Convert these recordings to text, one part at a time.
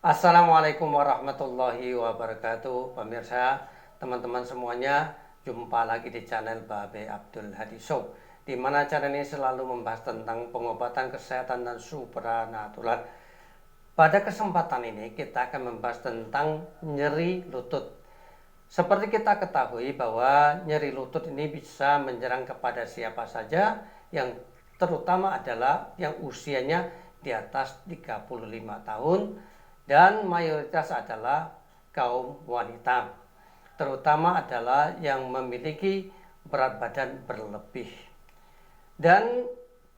Assalamualaikum warahmatullahi wabarakatuh. Pemirsa, teman-teman semuanya, jumpa lagi di channel Babe Abdul Hadi Show, di mana channel ini selalu membahas tentang pengobatan kesehatan dan supranatural. Pada kesempatan ini kita akan membahas tentang nyeri lutut. Seperti kita ketahui bahwa nyeri lutut ini bisa menyerang kepada siapa saja, yang terutama adalah yang usianya di atas 35 tahun dan mayoritas adalah kaum wanita, terutama adalah yang memiliki berat badan berlebih. Dan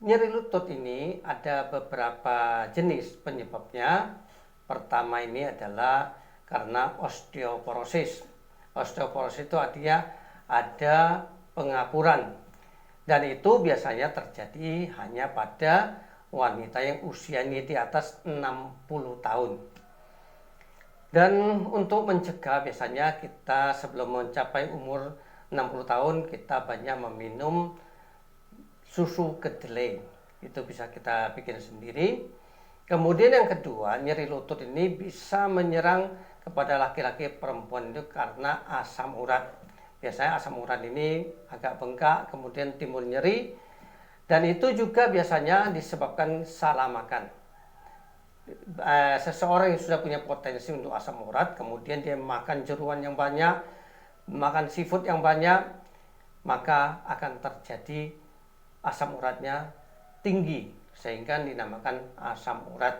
nyeri lutut ini ada beberapa jenis penyebabnya. Pertama ini adalah karena osteoporosis. Osteoporosis itu artinya ada pengapuran, dan itu biasanya terjadi hanya pada wanita yang usianya di atas 60 tahun. Dan untuk mencegah, biasanya kita sebelum mencapai umur 60 tahun kita banyak meminum susu kedelai. Itu bisa kita bikin sendiri. Kemudian yang kedua, nyeri lutut ini bisa menyerang kepada laki-laki perempuan itu karena asam urat. Biasanya asam urat ini agak bengkak, kemudian timbul nyeri, dan itu juga biasanya disebabkan salah makan. Seseorang yang sudah punya potensi untuk asam urat, kemudian dia makan jeruan yang banyak, makan seafood yang banyak, maka akan terjadi asam uratnya tinggi, sehingga dinamakan asam urat.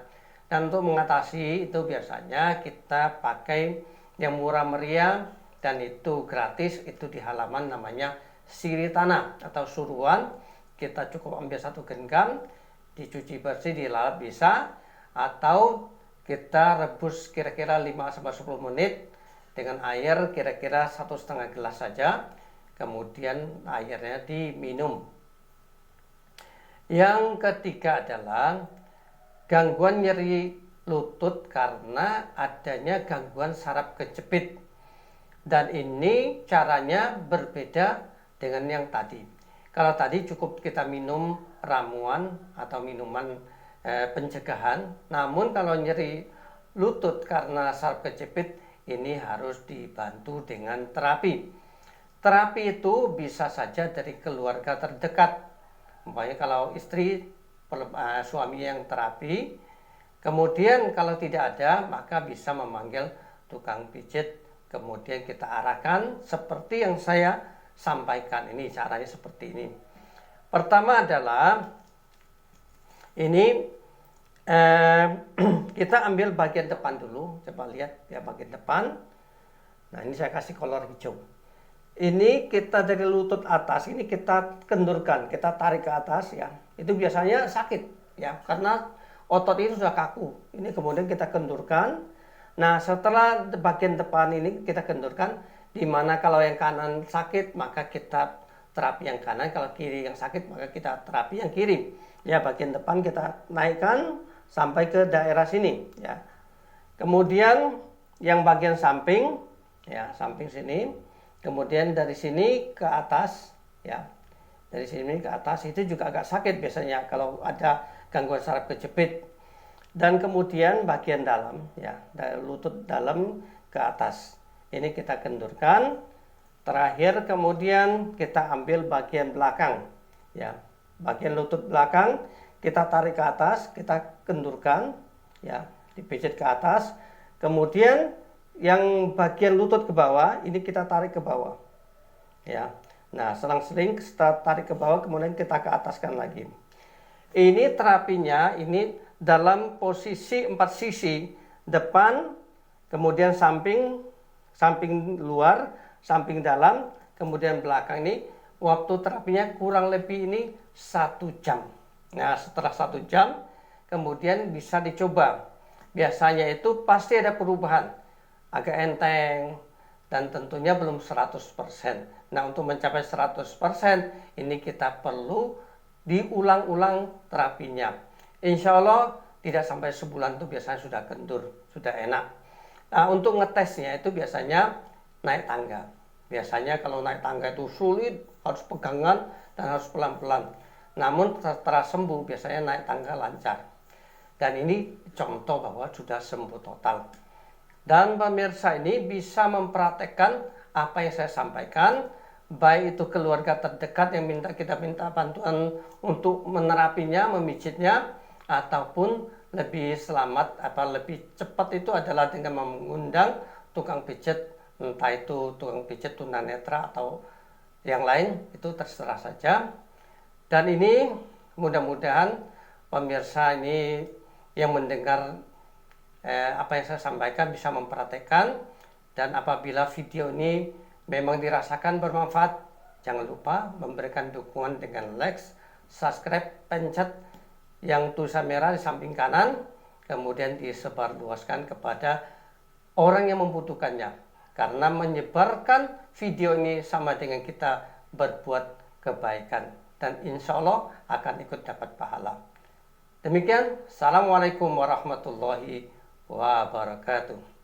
Dan untuk mengatasi itu biasanya kita pakai yang murah meriah dan itu gratis, itu di halaman namanya Siritana atau suruhan. Kita cukup ambil 1 genggam, dicuci bersih, dilalap bisa, atau kita rebus kira-kira 5-10 menit dengan air kira-kira 1,5 gelas saja, kemudian airnya diminum. Yang ketiga adalah gangguan nyeri lutut karena adanya gangguan saraf kejepit, dan ini caranya berbeda dengan yang tadi. Kalau tadi cukup kita minum ramuan atau minuman pencegahan, namun kalau nyeri lutut karena saraf kejepit ini harus dibantu dengan terapi. Terapi itu bisa saja dari keluarga terdekat. Umpamanya kalau istri, suami yang terapi, kemudian kalau tidak ada maka bisa memanggil tukang pijit, kemudian kita arahkan seperti yang saya sampaikan ini. Caranya seperti ini. Pertama adalah ini kita ambil bagian depan dulu, coba lihat ya, bagian depan. Nah, ini saya kasih kolor hijau. Ini kita dari lutut atas ini kita kendurkan, kita tarik ke atas ya. Itu biasanya sakit ya, karena otot itu sudah kaku. Ini kemudian kita kendurkan. Nah, setelah bagian depan ini kita kendurkan, di mana kalau yang kanan sakit maka kita terapi yang kanan, kalau kiri yang sakit maka kita terapi yang kiri. Ya, bagian depan kita naikkan sampai ke daerah sini ya. Kemudian yang bagian samping ya, samping sini, kemudian dari sini ke atas ya. Dari sini ke atas itu juga agak sakit biasanya kalau ada gangguan saraf kejepit. Dan kemudian bagian dalam ya, dari lutut dalam ke atas. Ini kita kendurkan. Terakhir kemudian kita ambil bagian belakang ya. Bagian lutut belakang kita tarik ke atas, kita kendurkan ya, dipijit ke atas. Kemudian yang bagian lutut ke bawah ini kita tarik ke bawah ya. Nah, selang-seling kita tarik ke bawah, kemudian kita ke ataskan lagi. Ini terapinya ini dalam posisi 4 sisi, depan, kemudian samping, samping luar, samping dalam, kemudian belakang. Ini waktu terapinya kurang lebih ini 1 jam. Nah, setelah 1 jam kemudian bisa dicoba. Biasanya itu pasti ada perubahan, agak enteng, dan tentunya belum 100%. Nah, untuk mencapai 100% ini kita perlu diulang-ulang terapinya. Insya Allah tidak sampai sebulan itu biasanya sudah kendur, sudah enak. Nah, untuk ngetesnya itu biasanya naik tangga. Biasanya kalau naik tangga itu sulit, harus pegangan dan harus pelan-pelan. Namun setelah sembuh biasanya naik tangga lancar. Dan ini contoh bahwa sudah sembuh total. Dan pemirsa ini bisa mempraktekkan apa yang saya sampaikan, baik itu keluarga terdekat yang kita minta bantuan untuk menerapinya, memijitnya, ataupun lebih selamat, lebih cepat itu adalah dengan mengundang tukang pijat, entah itu tukang pijat tunanetra atau yang lain, itu terserah saja. Dan ini mudah-mudahan pemirsa ini yang mendengar apa yang saya sampaikan bisa mempraktekkan, dan apabila video ini memang dirasakan bermanfaat, jangan lupa memberikan dukungan dengan like, subscribe, pencet yang tulisan merah di samping kanan, kemudian disebarluaskan kepada orang yang membutuhkannya, karena menyebarkan video ini sama dengan kita berbuat kebaikan, dan insya Allah akan ikut dapat pahala. Demikian, Assalamualaikum warahmatullahi wabarakatuh.